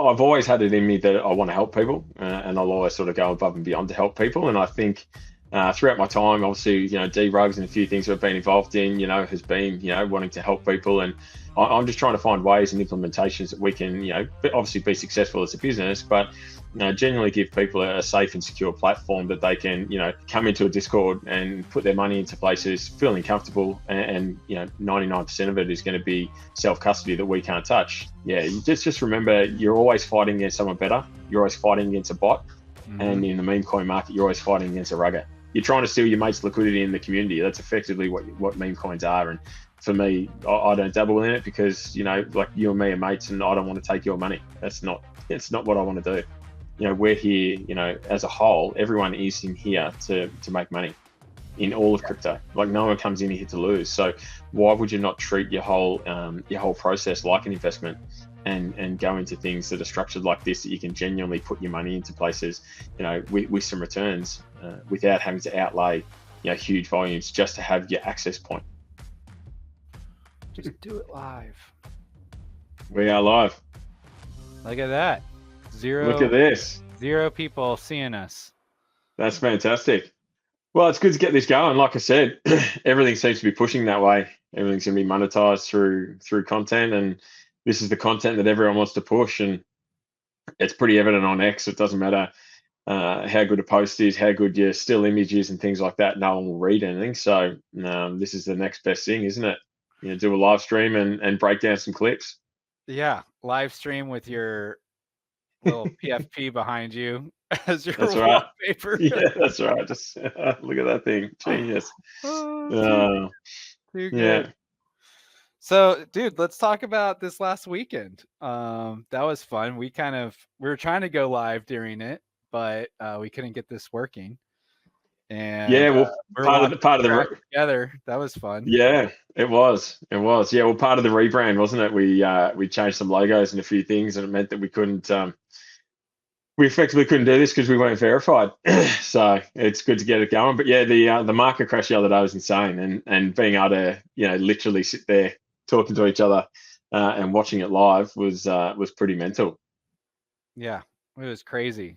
I've always had it in me that I want to help people, and I'll always sort of go above and beyond to help people. And I think throughout my time, obviously, derugs and a few things that I've been involved in, has been, wanting to help people. And I'm just trying to find ways and implementations that we can, obviously be successful as a business, but genuinely give people a safe and secure platform that they can, come into a Discord and put their money into places feeling comfortable, and 99% of it is going to be self-custody that we can't touch. Yeah, you just remember, you're always fighting against someone better. You're always fighting against a bot. Mm-hmm. And in the meme coin market, you're always fighting against a rugger. You're trying to steal your mate's liquidity in the community. That's effectively what meme coins are. And for me, I don't dabble in it because, like you and me are mates, and I don't want to take your money. It's not what I want to do. We're here, as a whole, everyone is in here to make money in all of crypto. Like, no one comes in here to lose. So why would you not treat your whole process like an investment, and go into things that are structured like this, that you can genuinely put your money into places, with some returns, without having to outlay, huge volumes just to have your access point. Just do it live. We are live. Look at that. Look at this. 0 people seeing us. That's fantastic. Well, it's good to get this going. Like I said, everything seems to be pushing that way. Everything's going to be monetized through content, and this is the content that everyone wants to push. And it's pretty evident on X. It doesn't matter how good a post is, how good your still image is, and things like that. No one will read anything. So this is the next best thing, isn't it? Do a live stream and break down some clips. Yeah, live stream with your little PFP behind you as your wallpaper. Yeah, that's right. Just look at that thing. Genius. Too good. So, dude, let's talk about this last weekend. That was fun. We were trying to go live during it, but we couldn't get this working. And yeah, well, we're part of the together. That was fun. Yeah, it was. Yeah, well, part of the rebrand, wasn't it? We changed some logos and a few things, and it meant that we couldn't. We effectively couldn't do this because we weren't verified. So it's good to get it going. But yeah, the market crash the other day was insane, and being able to literally sit there talking to each other and watching it live was pretty mental. Yeah, it was crazy.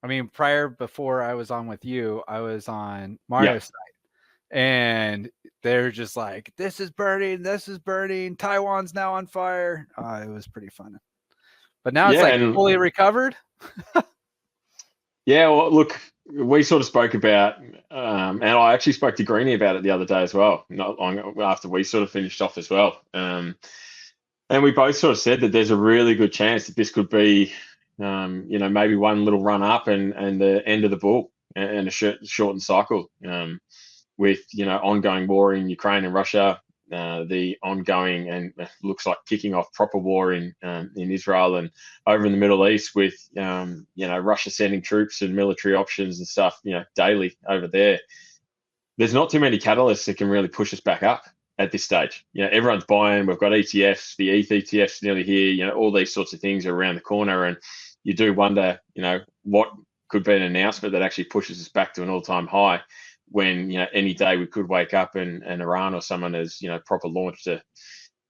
I mean, before I was on with you, I was on Mario's side, and they're just like, "This is burning. Taiwan's now on fire." It was pretty fun. But now it's fully recovered. Yeah, well, look, we sort of spoke about, and I actually spoke to Greenie about it the other day as well, not long after we sort of finished off as well. And we both sort of said that there's a really good chance that this could be, maybe one little run up and the end of the bull, and a shortened cycle, with, ongoing war in Ukraine and Russia, the ongoing and looks like kicking off proper war in Israel and over in the Middle East, with Russia sending troops and military options and stuff daily over there. There's not too many catalysts that can really push us back up at this stage. Everyone's buying. We've got ETFs, the ETH ETFs nearly here. All these sorts of things are around the corner, and you do wonder, what could be an announcement that actually pushes us back to an all-time high, when any day we could wake up and Iran or someone has proper launched a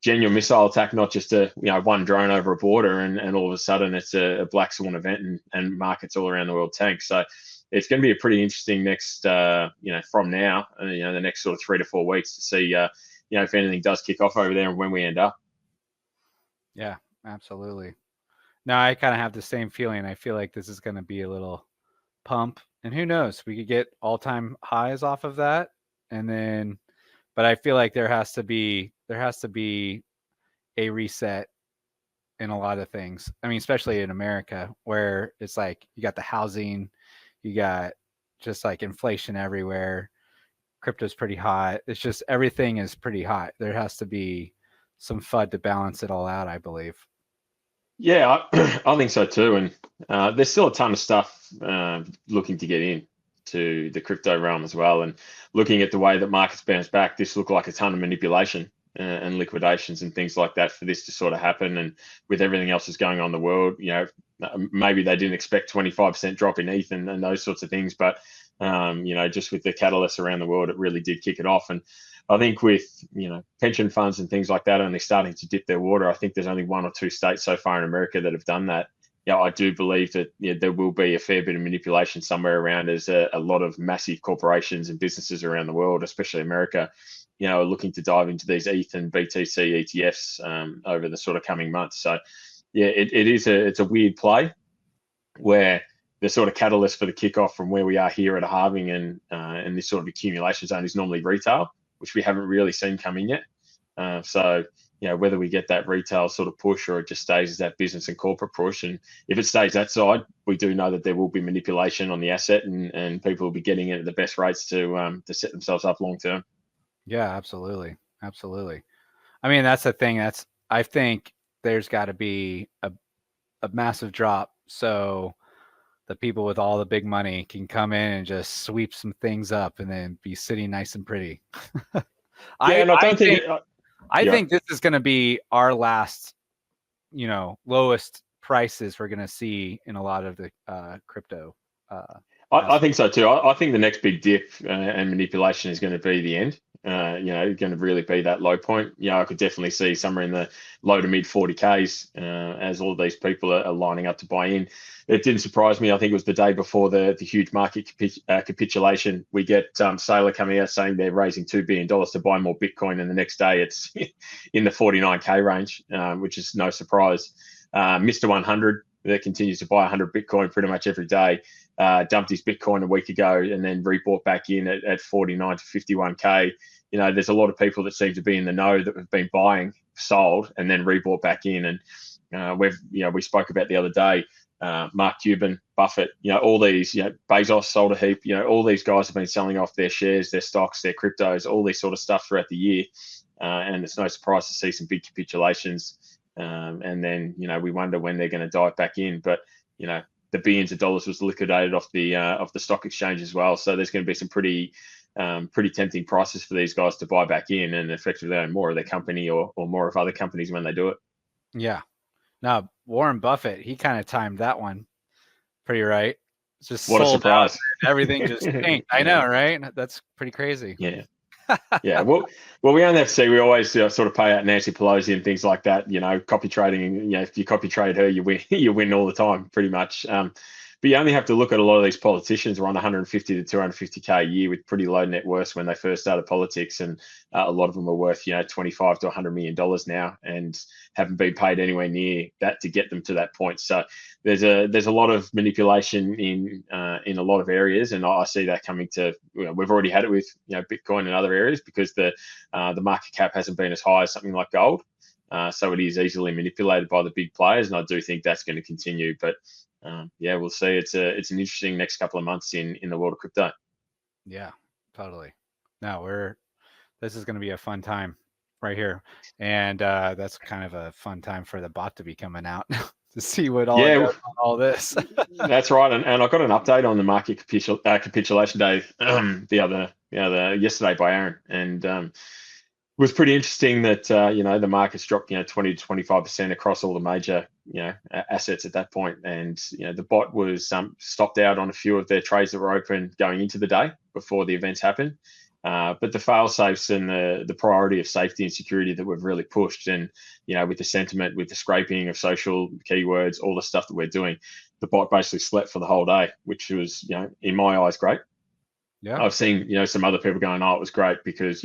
genuine missile attack, not just one drone over a border, and all of a sudden it's a black swan event, and markets all around the world tank. So it's going to be a pretty interesting next from now, the next sort of 3 to 4 weeks, to see if anything does kick off over there and when we end up. Yeah, absolutely. No, I kind of have the same feeling. I feel like this is going to be a little pump, and who knows, we could get all-time highs off of that, but I feel like there has to be a reset in a lot of things. I mean, especially in America, where it's like you got the housing, you got just like inflation everywhere, crypto's pretty hot. It's just everything is pretty hot. There has to be some FUD to balance it all out, I believe. Yeah, I think so too. And there's still a ton of stuff looking to get in to the crypto realm as well. And looking at the way that markets bounce back, this looked like a ton of manipulation and liquidations and things like that for this to sort of happen. And with everything else that's going on in the world, maybe they didn't expect 25% drop in ETH and those sorts of things. But, just with the catalysts around the world, it really did kick it off. And I think with, pension funds and things like that only starting to dip their water, I think there's only 1 or 2 states so far in America that have done that. I do believe that there will be a fair bit of manipulation somewhere around, as a lot of massive corporations and businesses around the world, especially America, are looking to dive into these ETH and BTC ETFs over the sort of coming months. So yeah, it's a weird play where the sort of catalyst for the kickoff from where we are here at a halving and this sort of accumulation zone is normally retail, which we haven't really seen coming yet. So whether we get that retail sort of push or it just stays as that business and corporate push, and if it stays that side, we do know that there will be manipulation on the asset, and people will be getting it at the best rates to set themselves up long term. Yeah, absolutely. I mean, that's the thing. I think there's got to be a massive drop, so the people with all the big money can come in and just sweep some things up and then be sitting nice and pretty. I think this is going to be our last, lowest prices we're going to see in a lot of the crypto. I think so too. I think the next big dip and manipulation is going to be the end. Going to really be that low point. I could definitely see somewhere in the low to mid 40Ks as all of these people are lining up to buy in. It didn't surprise me. I think it was the day before the huge market capitulation. We get Saylor coming out saying they're raising $2 billion to buy more Bitcoin, and the next day it's in the 49K range, which is no surprise. Mr. 100 that continues to buy 100 Bitcoin pretty much every day. Dumped his Bitcoin a week ago and then rebought back in at 49 to 51K. There's a lot of people that seem to be in the know that have been buying, sold, and then rebought back in. And we spoke about the other day, Mark Cuban, Buffett, all these, Bezos sold a heap, all these guys have been selling off their shares, their stocks, their cryptos, all this sort of stuff throughout the year. And it's no surprise to see some big capitulations. And then, we wonder when they're going to dive back in. But, the billions of dollars was liquidated off the stock exchange as well. So there's going to be some pretty tempting prices for these guys to buy back in and effectively own more of their company or more of other companies when they do it. Yeah. Now, Warren Buffett, he kind of timed that one pretty right. It's just what a surprise. Everything just tanked. I know, right? That's pretty crazy. Yeah. Yeah, well, we only have to see. We always sort of pay out Nancy Pelosi and things like that. Copy trading. If you copy trade her, you win. You win all the time, pretty much. But you only have to look at a lot of these politicians who are on 150 to 250K a year with pretty low net worths when they first started politics, and a lot of them are worth 25 to 100 million dollars now and haven't been paid anywhere near that to get them to that point. So there's a lot of manipulation in a lot of areas, and I see that coming to. We've already had it with Bitcoin and other areas because the market cap hasn't been as high as something like gold, so it is easily manipulated by the big players, and I do think that's going to continue. But we'll see. It's an interesting next couple of months in the world of crypto. Yeah, totally. No, this is going to be a fun time right here, and that's kind of a fun time for the bot to be coming out to see what all this. That's right, and I got an update on the market capitulation day yesterday by Aaron, and it was pretty interesting that the market's dropped 20 to 25% across all the major assets at that point, and the bot was stopped out on a few of their trades that were open going into the day before the events happened. But the fail safes and the priority of safety and security that we've really pushed, and with the sentiment, with the scraping of social keywords, all the stuff that we're doing, the bot basically slept for the whole day, which was in my eyes great. Yeah, I've seen some other people going, oh, it was great because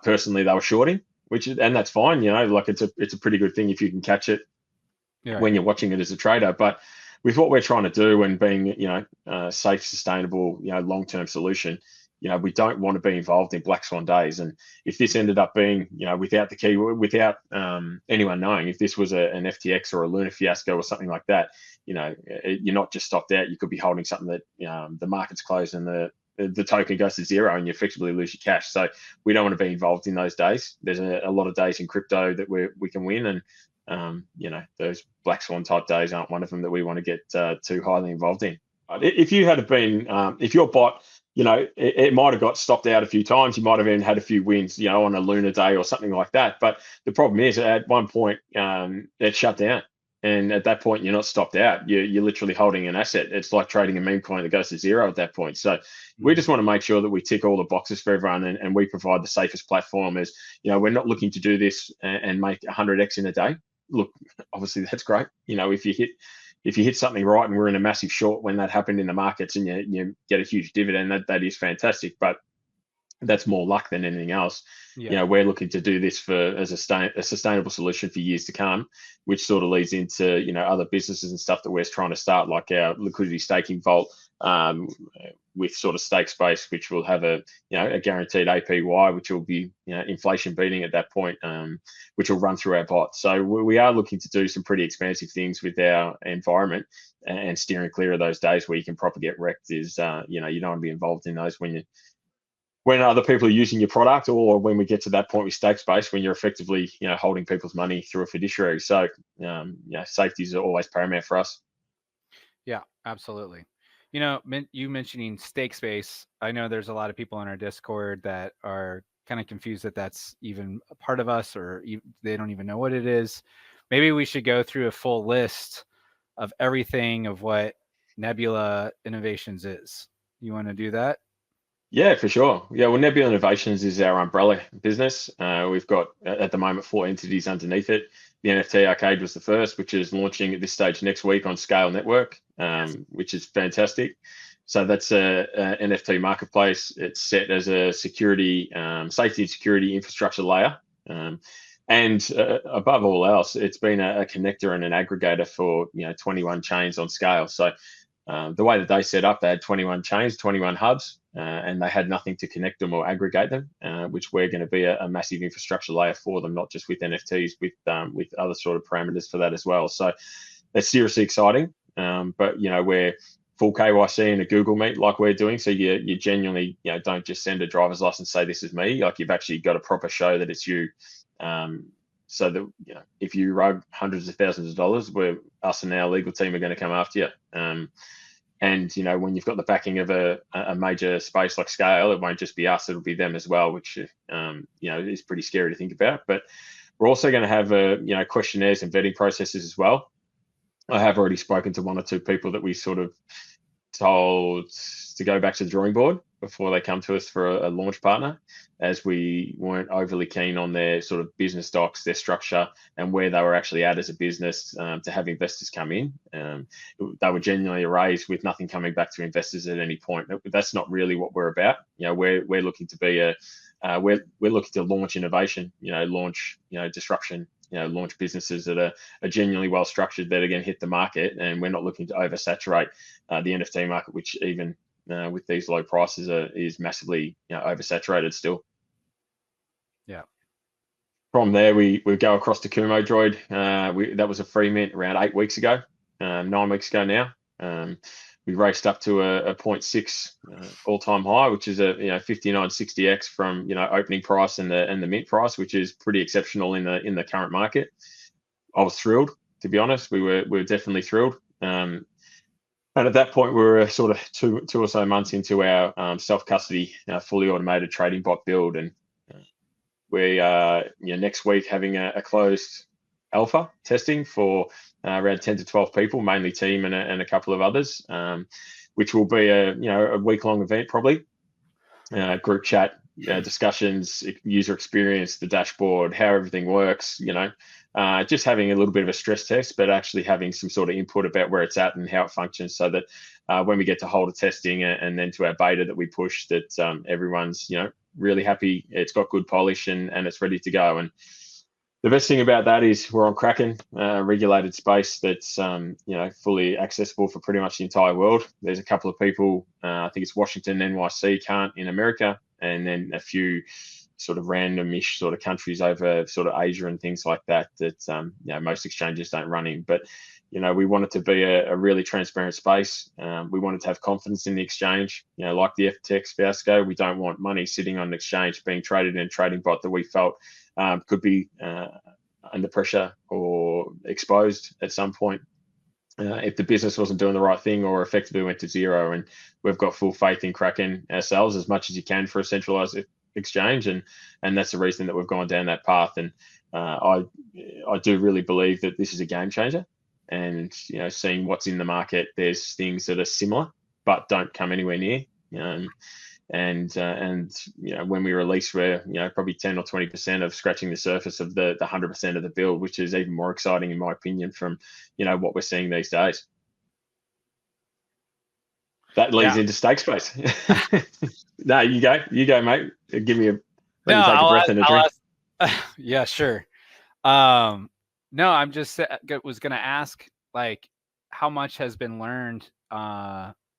personally they were shorting, and that's fine. Like it's a pretty good thing if you can catch it when you're watching it as a trader. But with what we're trying to do and being a safe, sustainable, long-term solution, we don't want to be involved in black swan days. And if this ended up being without the keyword, without anyone knowing, if this was an FTX or a Luna fiasco or something like that, you're not just stopped out. You could be holding something that the market's closed and the token goes to zero and you effectively lose your cash. So we don't want to be involved in those days. There's a lot of days in crypto that we can win, and those black swan type days aren't one of them that we want to get too highly involved in. If you had been, if your bot, it might have got stopped out a few times, you might have even had a few wins, on a lunar day or something like that. But the problem is at one point it shut down. And at that point, you're not stopped out. You're literally holding an asset. It's like trading a meme coin that goes to zero at that point. So we just want to make sure that we tick all the boxes for everyone, and we provide the safest platform. As we're not looking to do this and make 100x in a day. Look, obviously that's great. If you hit if you hit something right and we're in a massive short when that happened in the markets and you get a huge dividend, that is fantastic. But that's more luck than anything else. Yeah. We're looking to do this as a sustainable solution for years to come, which sort of leads into other businesses and stuff that we're trying to start, like our liquidity staking vault, with sort of stake space, which will have a guaranteed APY, which will be inflation beating at that point, which will run through our bot. So we are looking to do some pretty expansive things with our environment, and steering clear of those days where you can probably get wrecked. Is you don't want to be involved in those when other people are using your product, or when we get to that point with stake space, when you're effectively holding people's money through a fiduciary. So safety is always paramount for us. Yeah, absolutely. You mentioning stake space, I know there's a lot of people in our Discord that are kind of confused that that's even a part of us, or they don't even know what it is. Maybe we should go through a full list of everything of what Nebula Innovations is. You want to do that? Yeah, for sure. Yeah, well, Nebula Innovations is our umbrella business. We've got at the moment 4 entities underneath it. The NFT Arcade was the first, which is launching at this stage next week on Scale Network, which is fantastic. So that's a NFT marketplace. It's set as a security, safety and security infrastructure layer. And above all else, it's been a connector and an aggregator for 21 chains on Scale. So the way that they set up, they had 21 chains, 21 hubs, and they had nothing to connect them or aggregate them, which we're going to be a massive infrastructure layer for them, not just with NFTs, with other sort of parameters for that as well. So that's seriously exciting. But we're full KYC in a Google Meet like we're doing. So you genuinely don't just send a driver's license, say this is me. Like, you've actually got a proper show that it's you. So that if you rogue hundreds of thousands of dollars, us and our legal team are going to come after you. And when you've got the backing of a major space like Scale, it won't just be us; it'll be them as well, which is pretty scary to think about. But we're also going to have questionnaires and vetting processes as well. I have already spoken to 1 or 2 people that we sort of told to go back to the drawing board before they come to us for a launch partner, as we weren't overly keen on their sort of business docs, their structure, and where they were actually at as a business to have investors come in. They were genuinely raised with nothing coming back to investors at any point. That's not really what we're about. We're looking to be we're looking to launch innovation, launch disruption, launch businesses that are genuinely well structured, that are going to hit the market, and we're not looking to oversaturate the NFT market, which even with these low prices is massively oversaturated still. Yeah. From there, we go across to Kumodroid. That was a free mint around 8 weeks ago, 9 weeks ago now. We raced up to a 0.6 all-time high, which is a 5960x from opening price and the mint price, which is pretty exceptional in the current market. I was thrilled, to be honest. We were definitely thrilled. And at that point, we were sort of two or so months into our self-custody, fully automated trading bot build, and we are next week having a closed alpha testing for around 10 to 12 people, mainly team and a couple of others, which will be a week-long event probably. Group chat, discussions, user experience, the dashboard, how everything works, just having a little bit of a stress test, but actually having some sort of input about where it's at and how it functions, so that when we get to hold a testing and then to our beta that we push, that everyone's really happy, it's got good polish and it's ready to go. And the best thing about that is we're on Kraken, regulated space that's fully accessible for pretty much the entire world. There's a couple of people, I think it's Washington, NYC can't in America, and then a few sort of randomish sort of countries over sort of Asia and things like that most exchanges don't run in. But we want it to be a really transparent space. We wanted to have confidence in the exchange. Like the FTX fiasco, we don't want money sitting on an exchange being traded in a trading bot that we felt could be under pressure or exposed at some point if the business wasn't doing the right thing or effectively went to zero. And we've got full faith in Kraken ourselves, as much as you can for a centralized exchange, and that's the reason that we've gone down that path. And I do really believe that this is a game changer. And seeing what's in the market, there's things that are similar but don't come anywhere near. And when we release, we're probably 10 or 20% of scratching the surface of the 100% of the build, which is even more exciting in my opinion from what we're seeing these days. that leads Yeah. into stake space. No, you go, mate. Give me a let No, you take a breath and a I'll drink. ask. Yeah, sure. No, I'm just was gonna ask, like, how much has been learned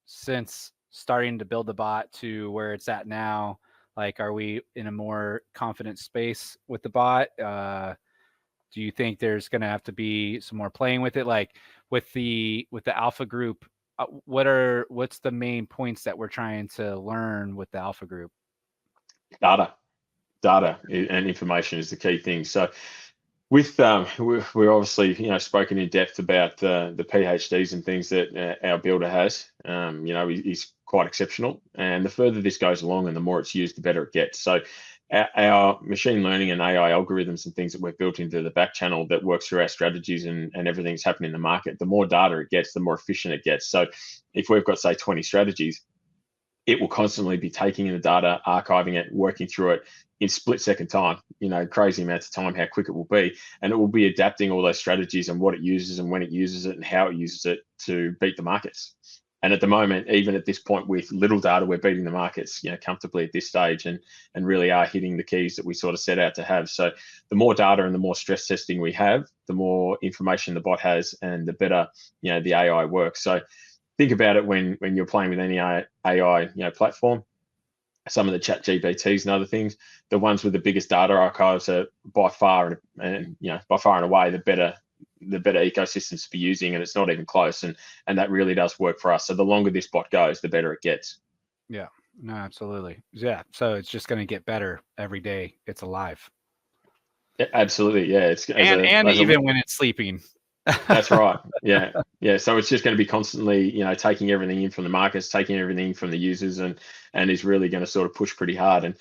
since starting to build the bot to where it's at now? Like, are we in a more confident space with the bot? Do you think there's gonna have to be some more playing with it? Like with the alpha group, what's the main points that we're trying to learn with the alpha group? Data and information is the key thing. So with we're obviously spoken in depth about the PhDs and things that our builder has. He's quite exceptional, and the further this goes along and the more it's used, the better it gets. So our machine learning and AI algorithms and things that we've built into the back channel that works through our strategies and everything's happening in the market, the more data it gets, the more efficient it gets. So if we've got, say, 20 strategies, it will constantly be taking in the data, archiving it, working through it in split-second time, crazy amounts of time, how quick it will be. And it will be adapting all those strategies and what it uses and when it uses it and how it uses it to beat the markets. And at the moment, even at this point with little data, we're beating the markets, comfortably at this stage and really are hitting the keys that we sort of set out to have. So the more data and the more stress testing we have, the more information the bot has and the better, the AI works. So think about it when you're playing with any AI, platform. Some of the chat GPTs and other things, the ones with the biggest data archives are by far and away the better ecosystems to be using, and it's not even close. And that really does work for us. So the longer this bot goes, the better it gets. Yeah, no, absolutely. Yeah. So it's just going to get better every day it's alive. Absolutely. Yeah. It's even when it's sleeping. That's right. Yeah. So it's just going to be constantly, taking everything in from the markets, taking everything from the users, and is really going to sort of push pretty hard. And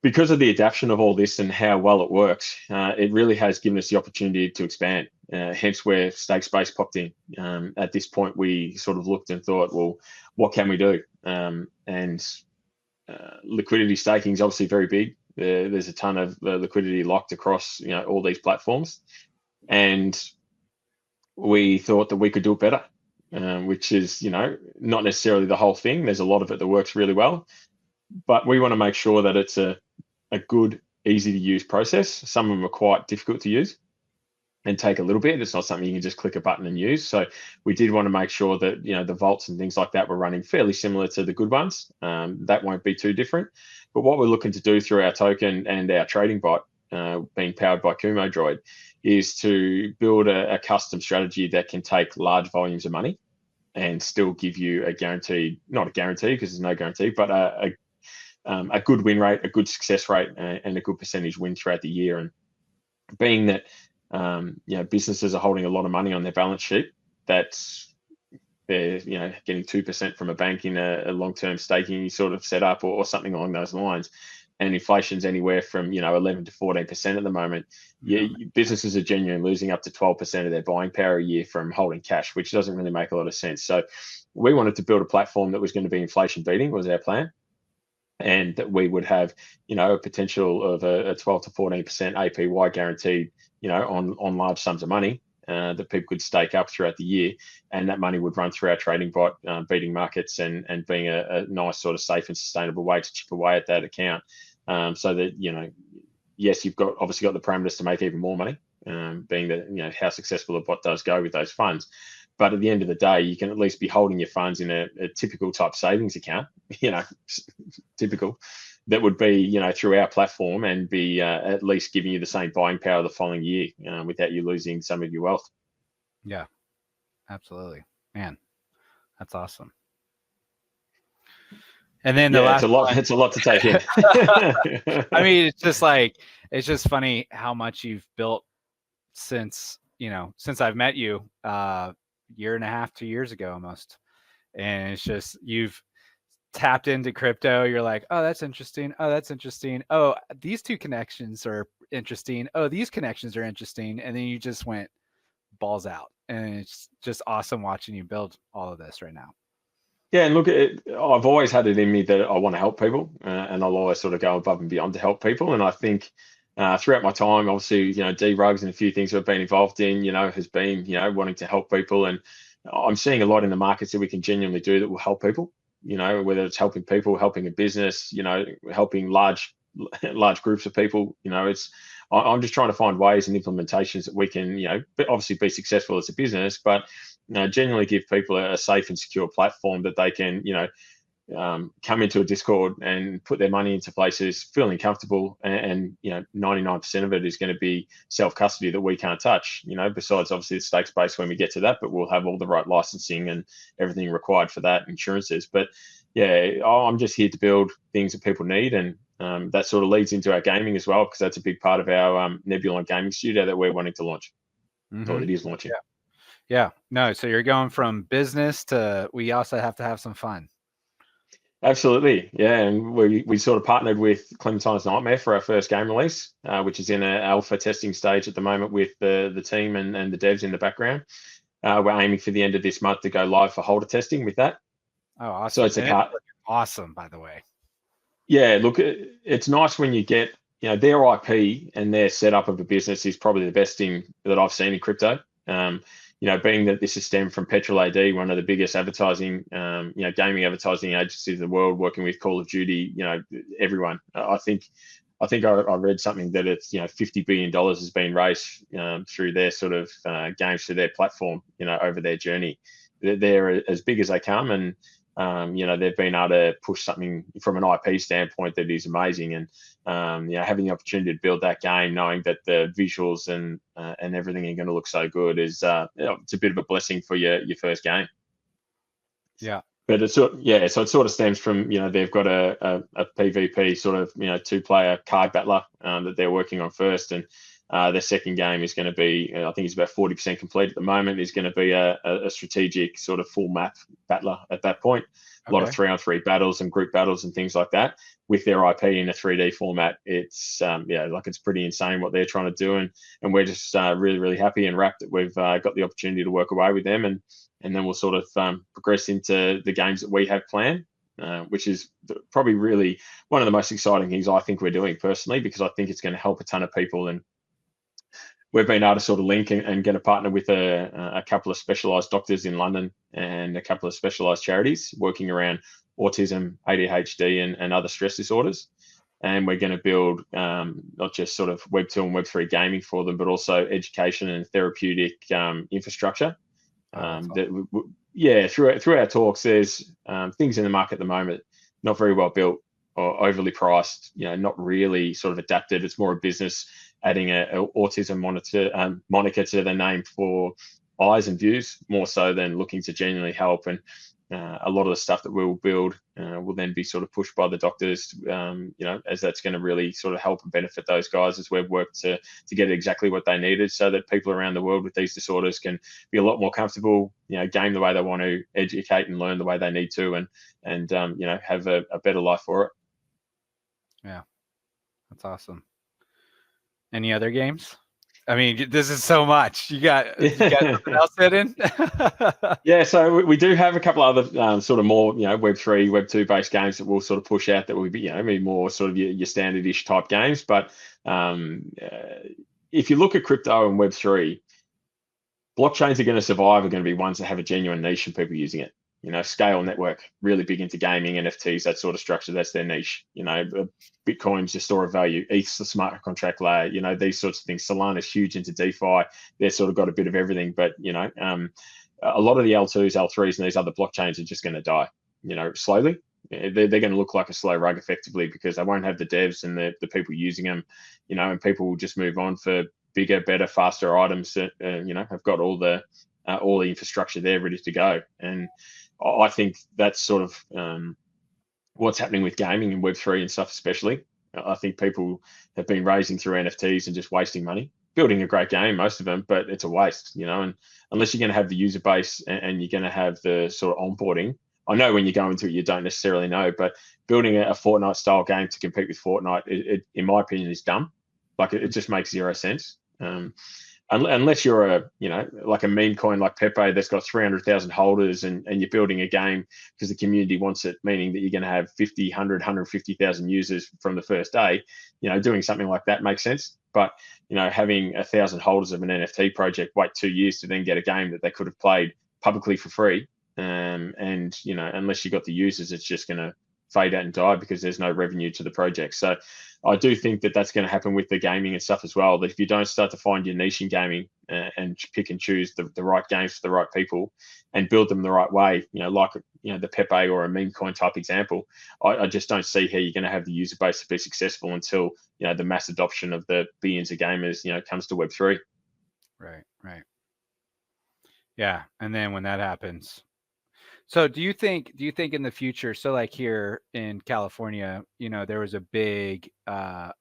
because of the adaptation of all this and how well it works, it really has given us the opportunity to expand. Hence where stake space popped in. At this point, we sort of looked and thought, well, what can we do? Liquidity staking is obviously very big. There's a ton of liquidity locked across, all these platforms, and we thought that we could do it better, which is, not necessarily the whole thing. There's a lot of it that works really well, but we want to make sure that it's a good, easy to use process. Some of them are quite difficult to use and take a little bit. It's not something you can just click a button and use. So we did want to make sure that, the vaults and things like that were running fairly similar to the good ones. That won't be too different. But what we're looking to do through our token and our trading bot, being powered by Kumodroid, is to build a custom strategy that can take large volumes of money and still give you a guarantee, not a guarantee because there's no guarantee, but a good win rate, a good success rate, and a good percentage win throughout the year. And being that businesses are holding a lot of money on their balance sheet, that's they're getting 2% from a bank in a long-term staking sort of setup or something along those lines, and inflation's anywhere from 11 to 14% at the moment. Businesses are genuinely losing up to 12% of their buying power a year from holding cash, which doesn't really make a lot of sense. So we wanted to build a platform that was going to be inflation beating, was our plan, and that we would have a potential of a 12 to 14% APY guaranteed on large sums of money that people could stake up throughout the year, and that money would run through our trading bot, beating markets and being a nice sort of safe and sustainable way to chip away at that account. So that, yes, you've obviously got the parameters to make even more money, being that, how successful a bot does go with those funds. But at the end of the day, you can at least be holding your funds in a typical type savings account, typical, that would be, through our platform and be at least giving you the same buying power the following year without you losing some of your wealth. Yeah, absolutely. Man, that's awesome. And then the last it's a lot to take in. I mean, it's just funny how much you've built since I've met you, year and a half, 2 years ago almost. And it's just, you've tapped into crypto. You're like, oh, that's interesting. Oh, that's interesting. Oh, these two connections are interesting. Oh, these connections are interesting. And then you just went balls out. And it's just awesome watching you build all of this right now. Yeah, and look, I've always had it in me that I want to help people, and I'll always sort of go above and beyond to help people. And I think throughout my time, obviously, D-Rugs and a few things I've been involved in, has been, wanting to help people. And I'm seeing a lot in the markets that we can genuinely do that will help people. you know, whether it's helping people, helping a business, you know, helping large groups of people. You know, I'm just trying to find ways and implementations that we can, you know, obviously be successful as a business, but you know, genuinely give people a safe and secure platform that they can, you know, come into a Discord and put their money into places feeling comfortable, and you know, 99% of it is going to be self-custody that we can't touch, you know, besides obviously the stakes base when we get to that, but we'll have all the right licensing and everything required for that, insurances. But yeah, I'm just here to build things that people need, and that sort of leads into our gaming as well, because that's a big part of our Nebula Gaming studio that we're wanting to launch, or that is launching. Yeah. No, so you're going from business to we also have to have some fun. Absolutely, yeah, and we sort of partnered with Clementine's Nightmare for our first game release, which is in an alpha testing stage at the moment with the team and the devs in the background. We're aiming for the end of this month to go live for holder testing with that. Oh, awesome! So it's awesome, by the way. Yeah, look, it's nice when you get, you know, their IP and their setup of a business is probably the best thing that I've seen in crypto. You know, being that this is stemmed from Petrol AD, one of the biggest advertising, you know, gaming advertising agencies in the world, working with Call of Duty, you know, everyone. I think I read something that it's, you know, $50 billion has been raised through their sort of games, through their platform, you know, over their journey. They're as big as they come, and you know, they've been able to push something from an IP standpoint that is amazing. And you know, having the opportunity to build that game, knowing that the visuals and everything are going to look so good is, you know, it's a bit of a blessing for your first game. Yeah. But it's so it sort of stems from, you know, they've got a PvP sort of, you know, 2-player card battler that they're working on first, and their second game is going to be, I think it's about 40% complete at the moment, is going to be a strategic sort of full map battler at that point. A lot of 3-on-3 battles and group battles and things like that with their IP in a 3D format. It's yeah, like it's pretty insane what they're trying to do, and we're just really happy and rapt that we've got the opportunity to work away with them, and then we'll sort of progress into the games that we have planned, which is probably really one of the most exciting things I think we're doing personally, because I think it's going to help a ton of people. And we've been able to sort of link and get a partner with a couple of specialised doctors in London and a couple of specialised charities working around autism, ADHD, and other stress disorders. And we're going to build not just sort of Web 2 and Web 3 gaming for them, but also education and therapeutic infrastructure. Yeah, through our talks, there's things in the market at the moment not very well built or overly priced, you know, not really sort of adapted. It's more a business adding a autism moniker to the name for eyes and views, more so than looking to genuinely help. And a lot of the stuff that we will build will then be sort of pushed by the doctors, you know, as that's going to really sort of help and benefit those guys as we've worked to get exactly what they needed, so that people around the world with these disorders can be a lot more comfortable, you know, game the way they want to, educate and learn the way they need to, and you know, have a better life for it. Yeah, that's awesome. Any other games? I mean, this is so much. You got something else hidden? Yeah, so we do have a couple of other sort of more, you know, Web 3, Web 2 based games that we'll sort of push out that will be, you know, maybe more sort of your standard-ish type games. But if you look at crypto and Web 3, blockchains are going to survive, are going to be ones that have a genuine niche and people using it. You know, Scale Network, really big into gaming, NFTs, that sort of structure, that's their niche. You know, Bitcoin's your store of value, ETH's the smart contract layer, you know, these sorts of things. Solana's huge into DeFi. They've sort of got a bit of everything, but, you know, a lot of the L2s, L3s, and these other blockchains are just going to die, you know, slowly. They're going to look like a slow rug effectively, because they won't have the devs and the people using them, you know, and people will just move on for bigger, better, faster items that, you know, have got all the infrastructure there ready to go. And I think that's sort of what's happening with gaming and Web3 and stuff, especially. I think people have been raising through NFTs and just wasting money, building a great game, most of them, but it's a waste, you know. And unless you're going to have the user base and you're going to have the sort of onboarding, I know when you go into it, you don't necessarily know, but building a Fortnite style game to compete with Fortnite, it in my opinion, is dumb. Like it just makes zero sense. Unless you're a, you know, like a meme coin like Pepe that's got 300,000 holders, and you're building a game because the community wants it, meaning that you're going to have 50, 100, 150,000 users from the first day, you know, doing something like that makes sense. But, you know, having 1,000 holders of an NFT project wait 2 years to then get a game that they could have played publicly for free, and you know, unless you got the users, it's just going to fade out and die because there's no revenue to the project. So I do think that that's going to happen with the gaming and stuff as well. That if you don't start to find your niche in gaming and pick and choose the right games for the right people and build them the right way, you know, like, you know, the Pepe or a meme coin type example, I just don't see how you're going to have the user base to be successful until, you know, the mass adoption of the billions of gamers, you know, comes to Web3. Right. Yeah, and then when that happens. So do you think in the future, so like here in California, you know, there was a big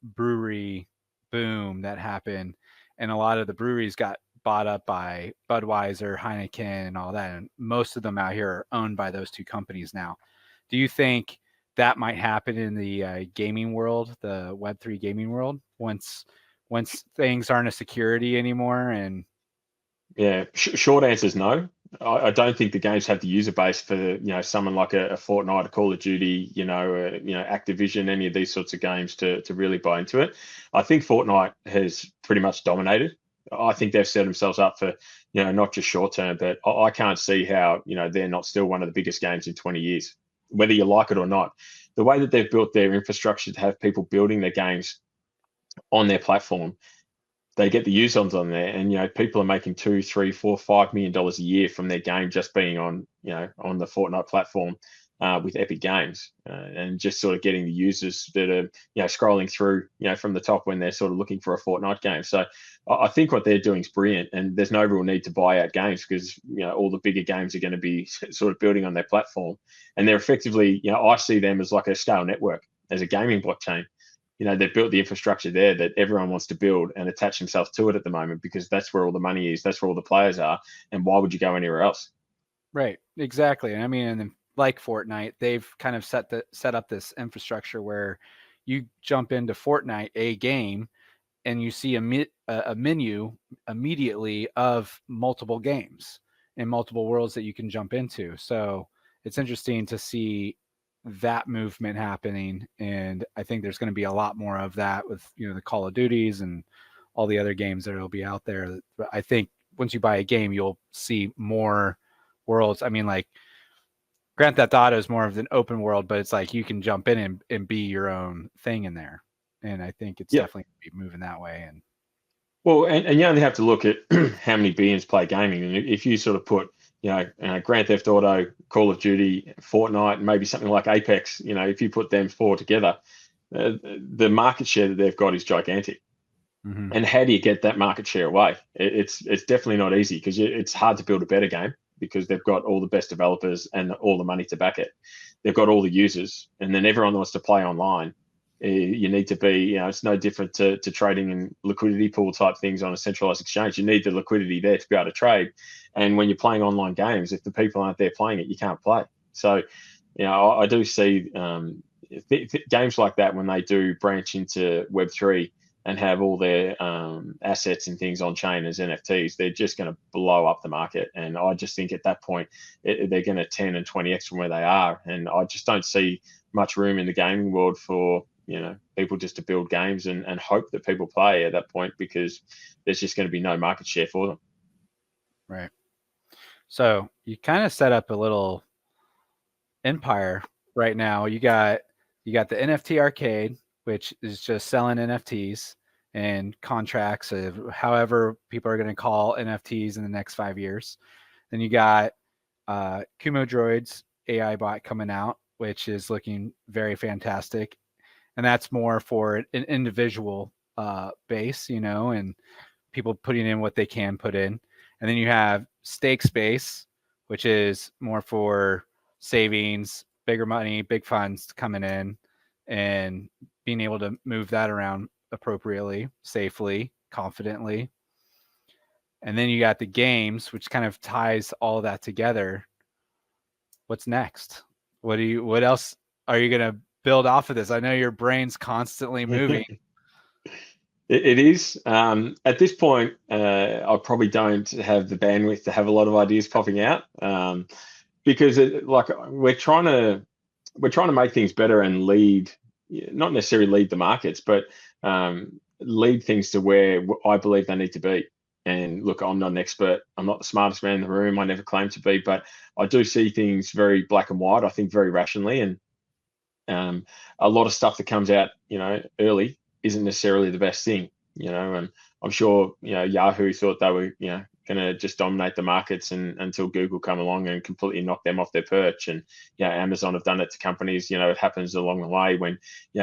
brewery boom that happened, and a lot of the breweries got bought up by Budweiser, Heineken, and all that, and most of them out here are owned by those two companies now. Do you think that might happen in the gaming world, the Web3 gaming world, once things aren't a security anymore? And yeah, short answer is no. I don't think the games have the user base for, you know, someone like a Fortnite, a Call of Duty, you know, Activision, any of these sorts of games to really buy into it. I think Fortnite has pretty much dominated. I think they've set themselves up for, you know, not just short term, but I can't see how, you know, they're not still one of the biggest games in 20 years, whether you like it or not. The way that they've built their infrastructure to have people building their games on their platform, they get the users on there, and you know, people are making $2, $3, $4, $5 million a year from their game just being on, you know, on the Fortnite platform with Epic Games, and just sort of getting the users that are, you know, scrolling through, you know, from the top when they're sort of looking for a Fortnite game. So I think what they're doing is brilliant, and there's no real need to buy out games because, you know, all the bigger games are going to be sort of building on their platform, and they're effectively, you know, I see them as like a scale network, as a gaming blockchain. You know, they've built the infrastructure there that everyone wants to build and attach themselves to it at the moment because that's where all the money is, that's where all the players are, and why would you go anywhere else? right, exactly. I mean, and then like Fortnite, they've kind of set up this infrastructure where you jump into Fortnite, a game, and you see a menu immediately of multiple games and multiple worlds that you can jump into. So it's interesting to see that movement happening, and I think there's going to be a lot more of that with, you know, the Call of Duties and all the other games that will be out there. I think once you buy a game, you'll see more worlds. I mean, like Grand Theft Auto is more of an open world, but it's like you can jump in and be your own thing in there. And I think it's definitely going to be moving that way. And Well, and you only have to look at how many billions play gaming. And if you sort of put, you know, Grand Theft Auto, Call of Duty, Fortnite, maybe something like Apex, you know, if you put them four together, the market share that they've got is gigantic. mm-hmm. And how do you get that market share away? It's definitely not easy because it's hard to build a better game because they've got all the best developers and all the money to back it. They've got all the users, and then everyone wants to play online. You need to be, you know, it's no different to trading and liquidity pool type things on a centralized exchange. You need the liquidity there to be able to trade. And when you're playing online games, if the people aren't there playing it, you can't play. So, you know, I do see games like that when they do branch into Web3 and have all their assets and things on chain as NFTs, they're just going to blow up the market. And I just think at that point, they're going to 10 and 20x from where they are. And I just don't see much room in the gaming world for, you know, people just to build games and hope that people play at that point, because there's just going to be no market share for them. Right. So you kind of set up a little empire right now. You got the NFT Arcade, which is just selling NFTs and contracts of however people are going to call NFTs in the next 5 years. Then you got Kumodroid's AI bot coming out, which is looking very fantastic. And that's more for an individual base, you know, and people putting in what they can put in. And then you have Stake Space, which is more for savings, bigger money, big funds coming in and being able to move that around appropriately, safely, confidently. And then you got the games, which kind of ties all of that together. What's next? What else are you going to build off of this? I know your brain's constantly moving. It is. At this point, I probably don't have the bandwidth to have a lot of ideas popping out, because we're trying to make things better and lead, not necessarily lead the markets, but lead things to where I believe they need to be. And look, I'm not an expert. I'm not the smartest man in the room. I never claim to be, but I do see things very black and white. I think very rationally, and a lot of stuff that comes out, early isn't necessarily the best thing, and I'm sure, Yahoo thought they were, going to just dominate the markets until Google come along and completely knock them off their perch. And, Amazon have done it to companies. It happens along the way when,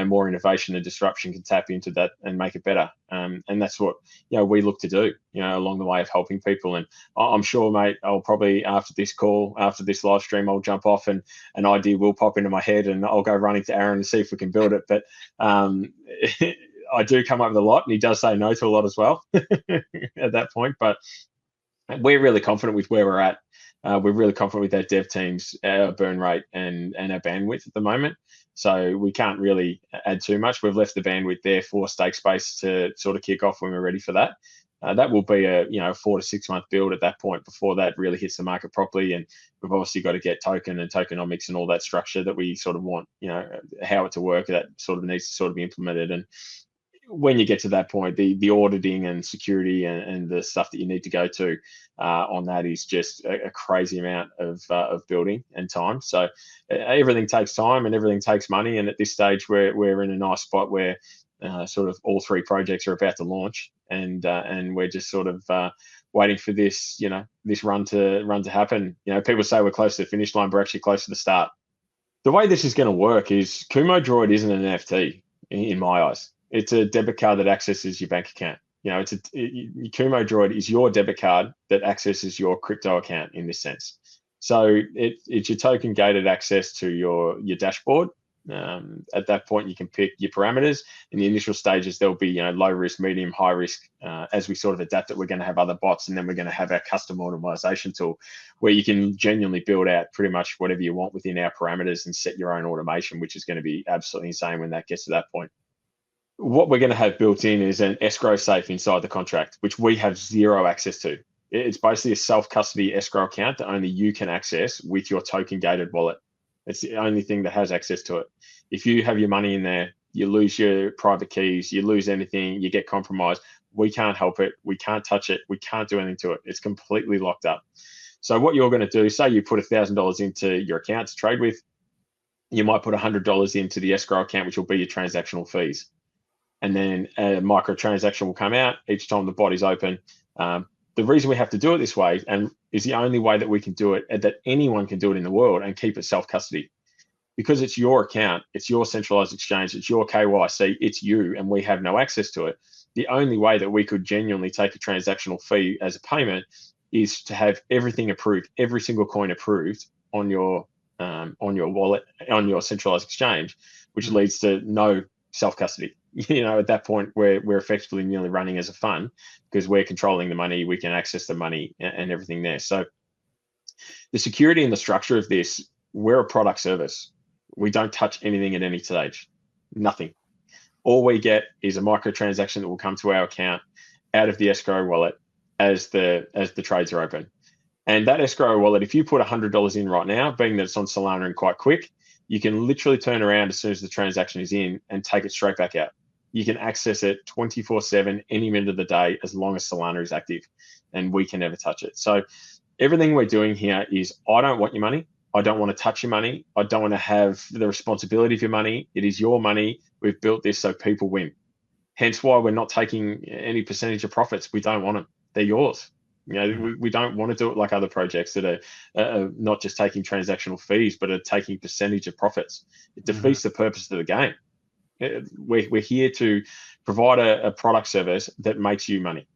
more innovation and disruption can tap into that and make it better. And that's what, we look to do, along the way of helping people. And I'm sure, mate, I'll probably, after this call, after this live stream, I'll jump off and an idea will pop into my head and I'll go running to Aaron and see if we can build it. But I do come up with a lot, and he does say no to a lot as well at that point. But we're really confident with where we're at. We're really confident with our dev teams, our burn rate, and our bandwidth at the moment. So we can't really add too much. We've left the bandwidth there for stake space to sort of kick off when we're ready for that. That will be a 4 to 6 month build at that point before that really hits the market properly. And we've obviously got to get token and tokenomics and all that structure that we sort of want, how it to work. That sort of needs to sort of be implemented. And when you get to that point, the auditing and security and the stuff that you need to go to on that is just a crazy amount of building and time. So everything takes time and everything takes money. And at this stage, we're in a nice spot where sort of all 3 projects are about to launch, and we're just sort of waiting for this, this run to happen. People say we're close to the finish line, but we're actually close to the start. The way this is going to work is Kumodroid isn't an NFT in my eyes. It's a debit card that accesses your bank account. Kumodroid is your debit card that accesses your crypto account in this sense. So it's your token gated access to your dashboard. At that point, you can pick your parameters. In the initial stages, there'll be low risk, medium, high risk. As we sort of adapt it, we're going to have other bots, and then we're going to have our custom automation tool where you can genuinely build out pretty much whatever you want within our parameters and set your own automation, which is going to be absolutely insane when that gets to that point. What we're going to have built in is an escrow safe inside the contract, which we have zero access to. It's basically a self-custody escrow account that only you can access with your token-gated wallet. It's the only thing that has access to it. If you have your money in there, you lose your private keys, you lose anything, you get compromised, we can't help it. We can't touch it. We can't do anything to it. It's completely locked up. So what you're going to do, say you put $1,000 into your account to trade with, you might put $100 into the escrow account, which will be your transactional fees. And then a microtransaction will come out each time the bot is open. The reason we have to do it this way, and is the only way that we can do it, and that anyone can do it in the world and keep it self-custody, because it's your account, it's your centralized exchange, it's your KYC, it's you, and we have no access to it. The only way that we could genuinely take a transactional fee as a payment is to have everything approved, every single coin approved on your wallet, on your centralized exchange, which leads to no self-custody. At that point, we're effectively nearly running as a fund because we're controlling the money, we can access the money and everything there. So the security and the structure of this, we're a product service. We don't touch anything at any stage, nothing. All we get is a microtransaction that will come to our account out of the escrow wallet as the trades are open. And that escrow wallet, if you put $100 in right now, being that it's on Solana and quite quick, you can literally turn around as soon as the transaction is in and take it straight back out. You can access it 24/7, any minute of the day, as long as Solana is active, and we can never touch it. So everything we're doing here is, I don't want your money. I don't want to touch your money. I don't want to have the responsibility of your money. It is your money. We've built this so people win. Hence why we're not taking any percentage of profits. We don't want them. They're yours. We don't want to do it like other projects that are not just taking transactional fees, but are taking percentage of profits. It defeats the purpose of the game. We're here to provide a product service that makes you money.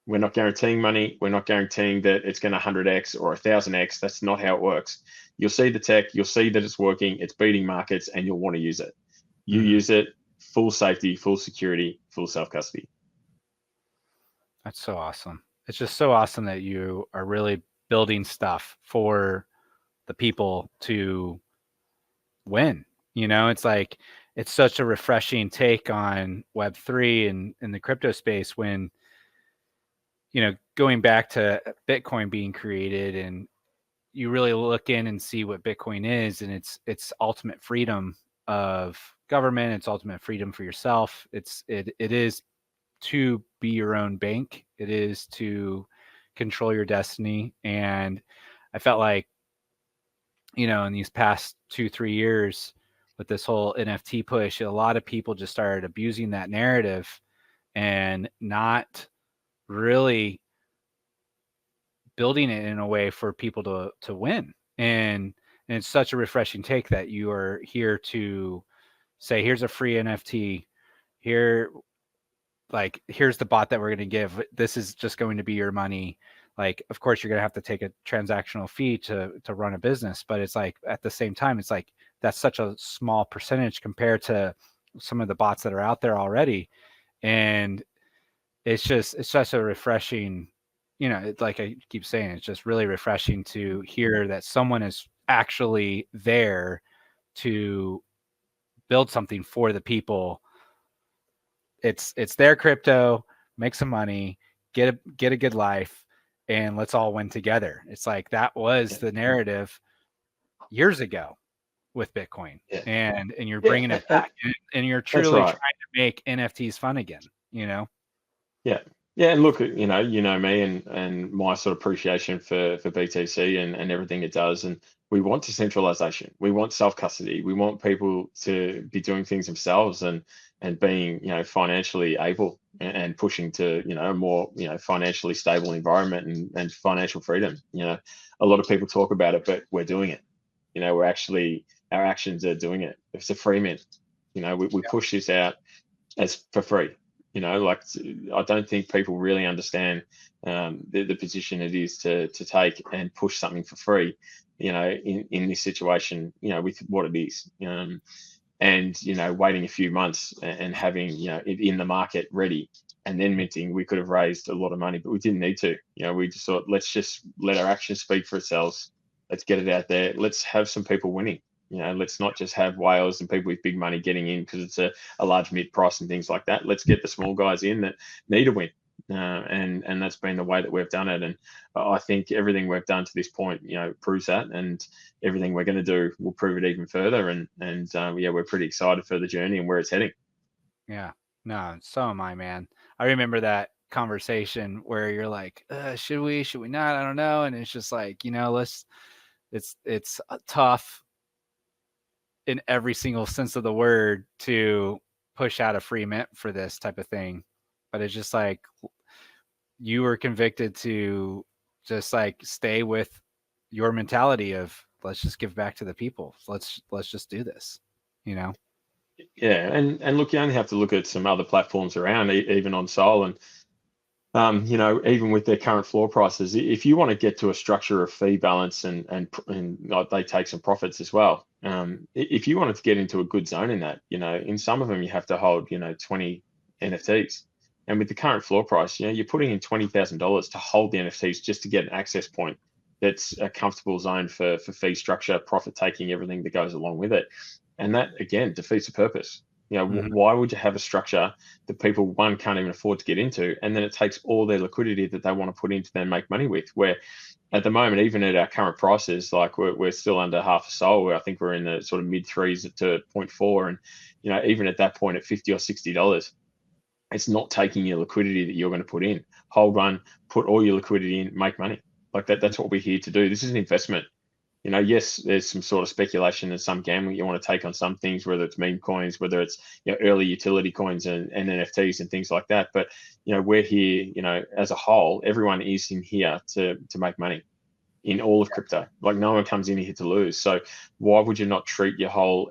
We're not guaranteeing money. We're not guaranteeing that it's going to 100x or 1000x. That's not how it works. You'll see the tech. You'll see that it's working. It's beating markets, and you'll want to use it. You use it, full safety, full security, full self-custody. That's so awesome. It's just so awesome that you are really building stuff for the people to win. It's like, it's such a refreshing take on Web3 and in the crypto space when, going back to Bitcoin being created, and you really look in and see what Bitcoin is, and it's ultimate freedom of government. It's ultimate freedom for yourself. It is to be your own bank. It is to control your destiny. And I felt like, in these past 2-3 years with this whole NFT push, a lot of people just started abusing that narrative and not really building it in a way for people to win. And it's such a refreshing take that you are here to say, here's a free NFT. Here's the bot that we're going to give. This is just going to be your money. Like, of course, you're going to have to take a transactional fee to run a business, but it's like, at the same time, it's like, that's such a small percentage compared to some of the bots that are out there already. And it's such a refreshing, it's like I keep saying, it's just really refreshing to hear that someone is actually there to build something for the people. It's their crypto, make some money, get a good life, and let's all win together. It's like, that was the narrative years ago with Bitcoin. Yeah. And you're bringing it back, and you're truly trying to make NFTs fun again, Yeah. Yeah, and look, you know me and my sort of appreciation for BTC and everything it does, and we want decentralization. We want self-custody. We want people to be doing things themselves and being, financially able and pushing to, a more, financially stable environment and financial freedom. A lot of people talk about it, but we're doing it. We're actually, our actions are doing it. It's a free mint. We push this out as for free. I don't think people really understand the position it is to take and push something for free, in this situation, with what it is, and waiting a few months and having it in the market ready and then minting. We could have raised a lot of money, but we didn't need to. We just thought, let's just let our actions speak for itself. Let's get it out there. Let's have some people winning. Let's not just have whales and people with big money getting in because it's a large mid price and things like that. Let's get the small guys in that need a win. And that's been the way that we've done it. And I think everything we've done to this point, proves that, and everything we're going to do will prove it even further. And we're pretty excited for the journey and where it's heading. Yeah, no, so am I, man. I remember that conversation where you're like, should we not? I don't know. And it's just like, it's tough in every single sense of the word to push out a free mint for this type of thing. But it's just like, you were convicted to just like stay with your mentality of, let's just give back to the people. Let's just do this, Yeah. And look, you only have to look at some other platforms around, even on Sol, and even with their current floor prices, if you want to get to a structure of fee balance and they take some profits as well. If you wanted to get into a good zone in that, in some of them you have to hold, 20 NFTs, and with the current floor price, you're putting in $20,000 to hold the NFTs just to get an access point that's a comfortable zone for fee structure, profit taking, everything that goes along with it, and that again defeats the purpose. Why would you have a structure that people, one, can't even afford to get into, and then it takes all their liquidity that they want to put into then make money with? Where at the moment, even at our current prices, like we're still under half a sol, where I think we're in the sort of mid threes to 0.4, and even at that point at $50 or $60, it's not taking your liquidity that you're going to put in. Hold one, put all your liquidity in, make money. Like that's what we're here to do. This is an investment. Yes, there's some sort of speculation and some gambling you want to take on some things, whether it's meme coins, whether it's early utility coins and NFTs and things like that. But we're here, as a whole, everyone is in here to make money in all of crypto. Like, no one comes in here to lose. So why would you not treat your whole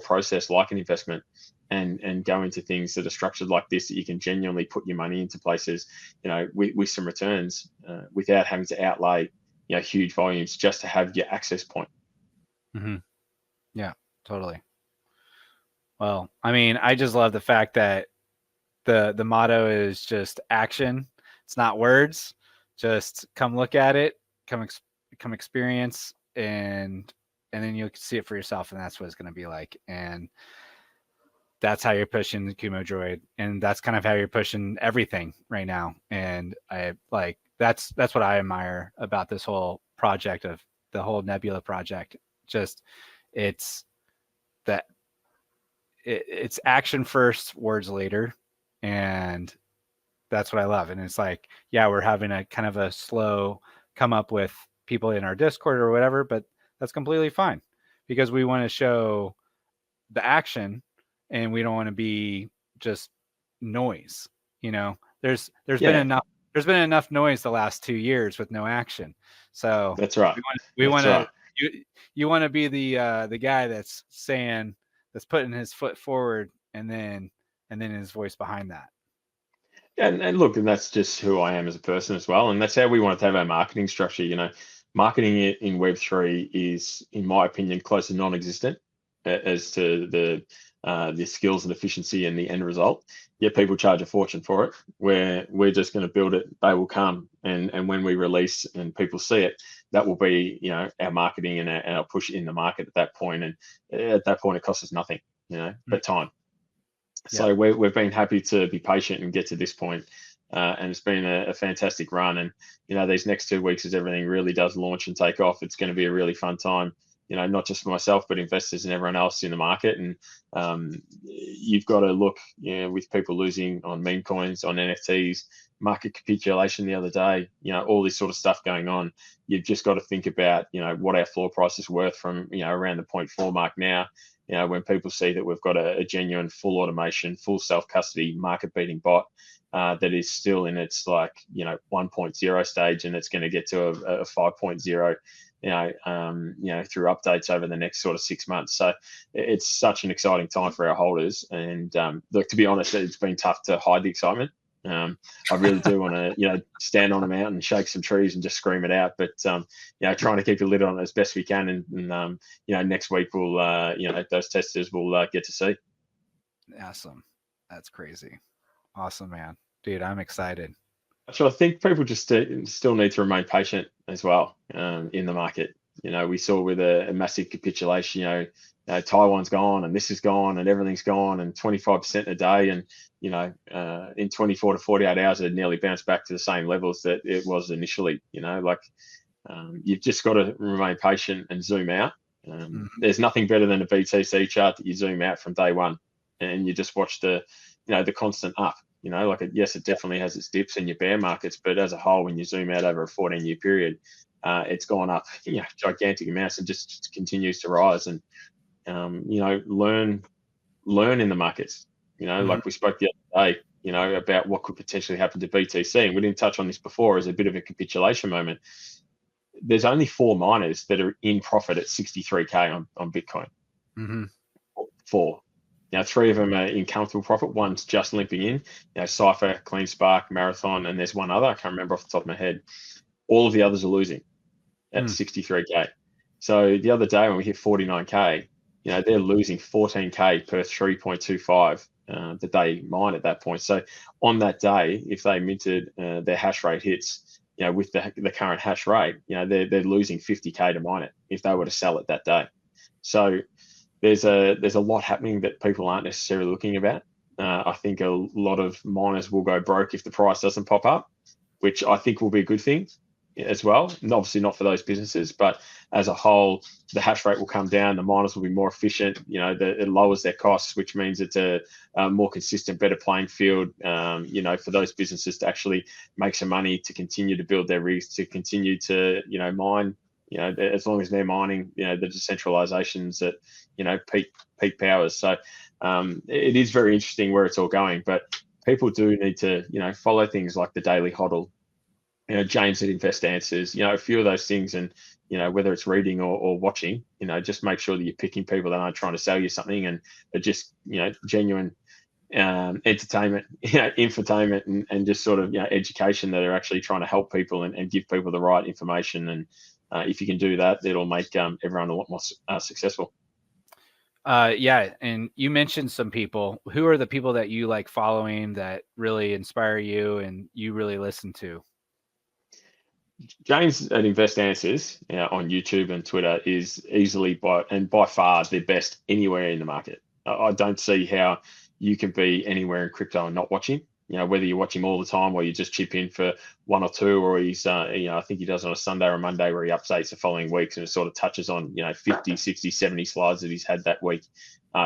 process like an investment and go into things that are structured like this, that you can genuinely put your money into places, with some returns without having to outlay huge volumes just to have your access point. Mm-hmm. Yeah, totally. Well, I mean, I just love the fact that the motto is just action. It's not words. Just come look at it, come experience, and then you'll see it for yourself, and that's what it's going to be like. And that's how you're pushing the Kumodroid, and that's kind of how you're pushing everything right now. And I like that's what I admire about this whole project, of the whole Nebula project. Just it's action first, words later, and that's what I love. And it's like, yeah, we're having a kind of a slow come up with people in our Discord or whatever, but that's completely fine because we want to show the action and we don't want to be just noise. You know, there's been enough noise the last 2 years with no action. So that's right. We want to you want to be the guy that's putting his foot forward and then his voice behind that. And look, and that's just who I am as a person as well. And that's how we want to have our marketing structure. You know, marketing it in Web3 is, in my opinion, close to non-existent as to the skills and efficiency and the end result. Yet people charge a fortune for it. Where we're just going to build it, they will come, and when we release and people see it, that will be, you know, our marketing and our push in the market at that point. And at that point, it costs us nothing, you know, but time. So we've been happy to be patient and get to this point. And it's been a fantastic run. And, you know, these next 2 weeks, as everything really does launch and take off, it's going to be a really fun time, you know, not just for myself, but investors and everyone else in the market. And you've got to look, you know, with people losing on meme coins, on NFTs, market capitulation the other day, you know, all this sort of stuff going on. You've just got to think about, you know, what our floor price is worth from, you know, around the 0.4 mark now. You know, when people see that we've got a genuine full automation, full self-custody, market-beating bot that is still in its, like, you know, 1.0 stage, and it's going to get to a 5.0, you know, through updates over the next sort of 6 months. So it's such an exciting time for our holders. And look, to be honest, it's been tough to hide the excitement. I really do want to, you know, stand on a mountain, shake some trees, and just scream it out. But you know, trying to keep a lid on it as best we can. And you know, next week we'll, you know, those testers will get to see. Awesome, that's crazy, awesome, man, dude. I'm excited. So I think people just still need to remain patient as well in the market. You know, we saw with a massive capitulation, you know, Taiwan's gone and this is gone and everything's gone and 25% a day. And, you know, in 24 to 48 hours, it nearly bounced back to the same levels that it was initially. You know, like you've just got to remain patient and zoom out. There's nothing better than a BTC chart that you zoom out from day one and you just watch the, you know, the constant up. You know, like, yes, it definitely has its dips in your bear markets, but as a whole, when you zoom out over a 14-year period, it's gone up, you know, gigantic amounts and just continues to rise. And you know, learn in the markets. You know, like we spoke the other day, you know, about what could potentially happen to BTC, and we didn't touch on this before as a bit of a capitulation moment. There's only 4 miners that are in profit at 63K on Bitcoin. 4. Now, 3 of them are in comfortable profit. One's just limping in. You know, Cypher, Clean Spark, Marathon, and there's one other I can't remember off the top of my head. All of the others are losing at 63K. So the other day when we hit 49K, you know, they're losing 14K per 3.25 that they mine at that point. So on that day, if they minted their hash rate hits, you know, with the current hash rate, you know, they're losing 50K to mine it if they were to sell it that day. So there's a lot happening that people aren't necessarily looking about. I think a lot of miners will go broke if the price doesn't pop up, which I think will be a good thing as well. And obviously not for those businesses, but as a whole, the hash rate will come down. The miners will be more efficient. You know, it lowers their costs, which means it's a more consistent, better playing field. You know, for those businesses to actually make some money, to continue to build their rigs, to continue to, you know, mine. You know, as long as they're mining, you know, the decentralizations at, you know, peak powers. So it is very interesting where it's all going. But people do need to, you know, follow things like the daily hodl. You know, James at Invest Answers, you know, a few of those things, and, you know, whether it's reading or watching, you know, just make sure that you're picking people that aren't trying to sell you something and are just, you know, genuine entertainment, you know, infotainment and just sort of, you know, education that are actually trying to help people and give people the right information. And if you can do that, it'll make everyone a lot more successful. Yeah, and you mentioned some people. Who are the people that you like following that really inspire you and you really listen to? James at Invest Answers, you know, on YouTube and Twitter is easily by far the best anywhere in the market. I don't see how you can be anywhere in crypto and not watch him. You know, whether you watch him all the time or you just chip in for 1 or 2, or he's, you know, I think he does on a Sunday or a Monday where he updates the following weeks and it sort of touches on, you know, 50, 60, 70 slides that he's had that week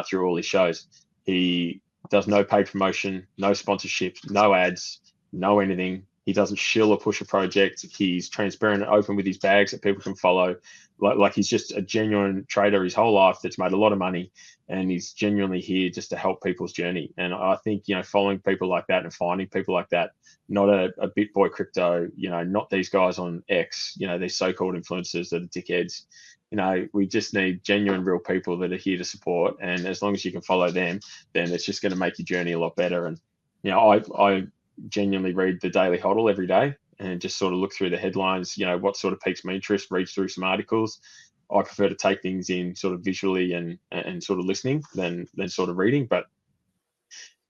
through all his shows. He does no paid promotion, no sponsorship, no ads. know anything. He doesn't shill or push a project. He's transparent and open with his bags that people can follow. Like he's just a genuine trader his whole life that's made a lot of money, and he's genuinely here just to help people's journey. And I think, following people like that and finding people like that, not a BitBoy crypto, not these guys on X, these so-called influencers that are dickheads. We just need genuine, real people that are here to support. And as long as you can follow them, then it's just going to make your journey a lot better. And, I genuinely read the Daily Hodl every day and just sort of look through the headlines, what sort of piques my interest, read through some articles. I prefer to take things in sort of visually and sort of listening than sort of reading. But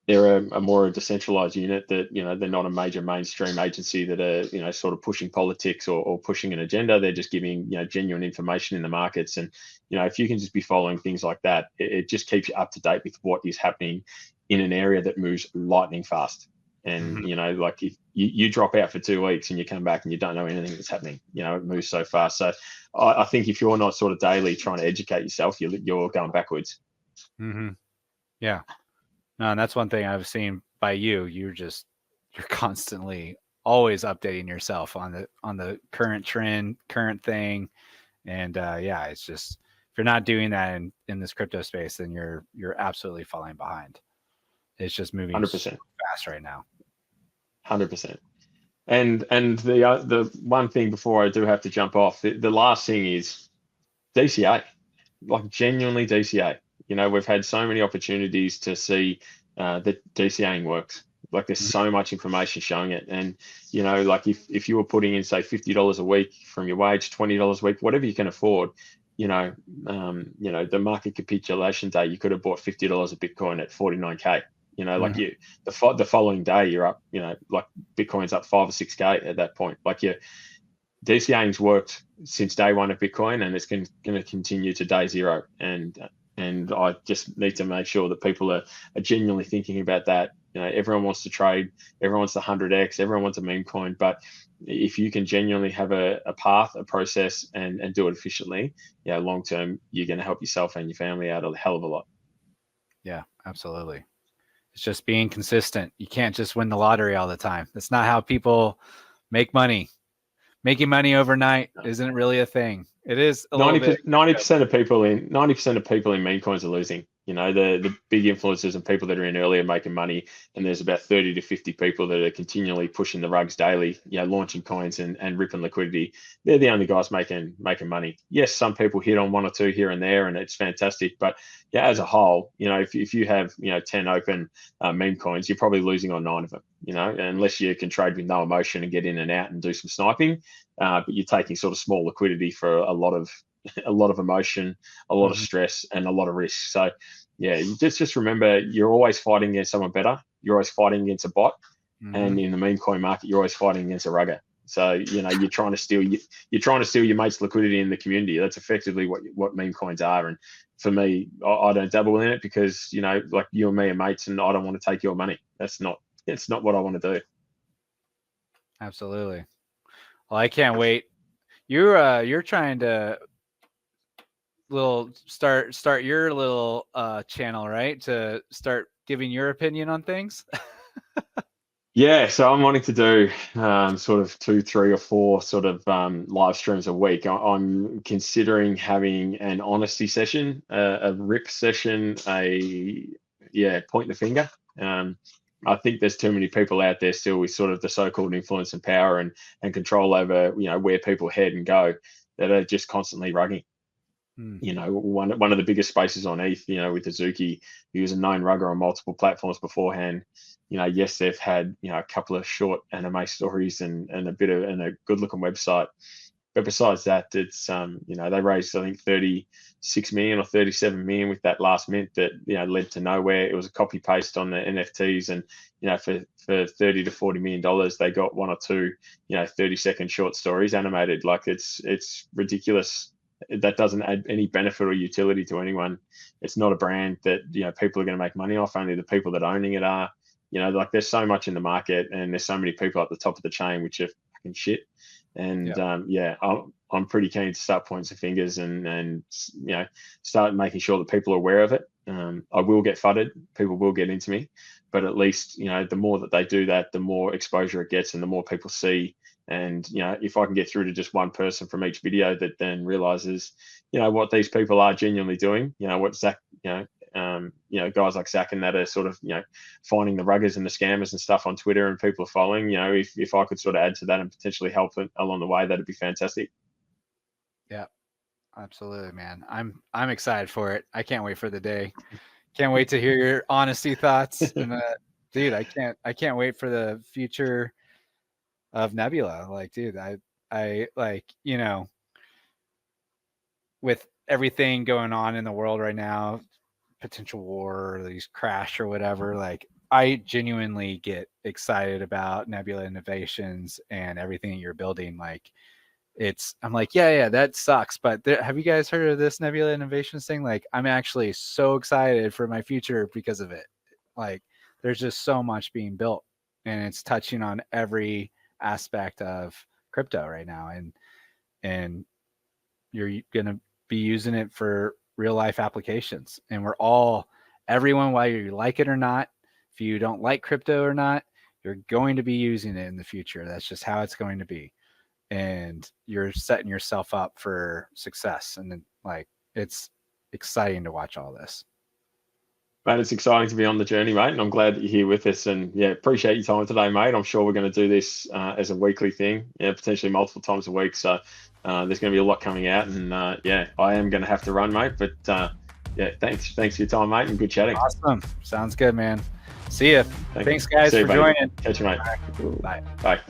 they're a more decentralized unit that, they're not a major mainstream agency that are, sort of pushing politics or pushing an agenda. They're just giving, genuine information in the markets. And, if you can just be following things like that, it just keeps you up to date with what is happening in an area that moves lightning fast. And, like if you drop out for 2 weeks and you come back and you don't know anything that's happening, it moves so fast. So I think if you're not sort of daily trying to educate yourself, you're going backwards. Yeah. No, and that's one thing I've seen by you. You're constantly always updating yourself on the current trend, current thing. And it's just, if you're not doing that in this crypto space, then you're absolutely falling behind. It's just moving 100%. so fast right now. 100%. And the one thing before I do have to jump off, the last thing is DCA, like genuinely DCA. We've had so many opportunities to see that DCAing works. Like there's so much information showing it. And, like if you were putting in, say, $50 a week from your wage, $20 a week, whatever you can afford, the market capitulation day, you could have bought $50 of Bitcoin at 49K. Like the following day you're up, like Bitcoin's up 5 or 6K at that point. Like DCAing's worked since day one of Bitcoin, and it's going to continue to day zero. And I just need to make sure that people are genuinely thinking about that. Everyone wants to trade, everyone wants the 100x, everyone wants a meme coin, but if you can genuinely have a path, a process, and do it efficiently, long term, you're going to help yourself and your family out a hell of a lot. Yeah, absolutely. It's just being consistent. You can't just win the lottery all the time. That's not how people make money. Making money overnight isn't really a thing. It is 90% of people in meme coins are losing. The big influencers and people that are in early are making money, and there's about 30 to 50 people that are continually pushing the rugs daily, launching coins and ripping liquidity. They're the only guys making money. Yes, some people hit on one or two here and there, and it's fantastic. But as a whole, if you have 10 open meme coins, you're probably losing on 9 of them. Unless you can trade with no emotion and get in and out and do some sniping, but you're taking sort of small liquidity for a lot of emotion, a lot of stress, and a lot of risk. So just remember, you're always fighting against someone better. You're always fighting against a bot, and in the meme coin market, you're always fighting against a rugger. So you're trying to steal your mate's liquidity in the community. That's effectively what meme coins are. And for me, I don't dabble in it because like you and me are mates, and I don't want to take your money. It's not what I want to do. Absolutely. Well, I can't wait. You're trying to start your little channel, right? To start giving your opinion on things. Yeah, so I'm wanting to do sort of 2, 3, or 4 sort of live streams a week. I'm considering having an honesty session, a rip session, point the finger. I think there's too many people out there still with sort of the so-called influence and power and control over where people head and go, that are just constantly rugging. One of the biggest spaces on ETH, with Azuki, he was a known rugger on multiple platforms beforehand. Yes, they've had a couple of short anime stories and a good looking website, but besides that, it's they raised, I think, 36 million or 37 million with that last mint that led to nowhere. It was a copy paste on the NFTs, and for 30 to 40 million dollars, they got 1 or 2 30-second short stories animated. Like it's ridiculous. That doesn't add any benefit or utility to anyone. It's not a brand that people are going to make money off. Only the people that are owning it are. Like there's so much in the market, and there's so many people at the top of the chain which are fucking shit. And I'm pretty keen to start pointing some fingers and start making sure that people are aware of it, I will get fudded. People will get into me, but at least, you know, the more that they do that, the more exposure it gets and the more people see. And, you know, if I can get through to just one person from each video that then realizes, you know, what these people are genuinely doing, you know, what Zach, you know, guys like Zach and that are sort of, you know, finding the ruggers and the scammers and stuff on Twitter and people are following, you know, if I could sort of add to that and potentially help it along the way, that'd be fantastic. Yeah, absolutely, man. I'm excited for it. I can't wait for the day. Can't wait to hear your honesty thoughts. And dude, I can't wait for the future of Nebula. Like, dude, I like, you know, with everything going on in the world right now, potential war or these crash or whatever, like I genuinely get excited about Nebula Innovations and everything you're building. Like I'm like, yeah, that sucks. But have you guys heard of this Nebula Innovations thing? Like, I'm actually so excited for my future because of it. Like, there's just so much being built and it's touching on every aspect of crypto right now. And you're going to be using it for real life applications. And everyone, whether you like it or not, if you don't like crypto or not, you're going to be using it in the future. That's just how it's going to be. And you're setting yourself up for success. And then, like, it's exciting to watch all this. Mate, it's exciting to be on the journey, mate, and I'm glad that you're here with us. And yeah, appreciate your time today, mate. I'm sure we're going to do this as a weekly thing, yeah, potentially multiple times a week. So there's going to be a lot coming out, and yeah, I am going to have to run, mate. But yeah, thanks for your time, mate, and good chatting. Awesome, sounds good, man. See ya. Thanks guys, for joining. Catch you, mate. Bye. Bye.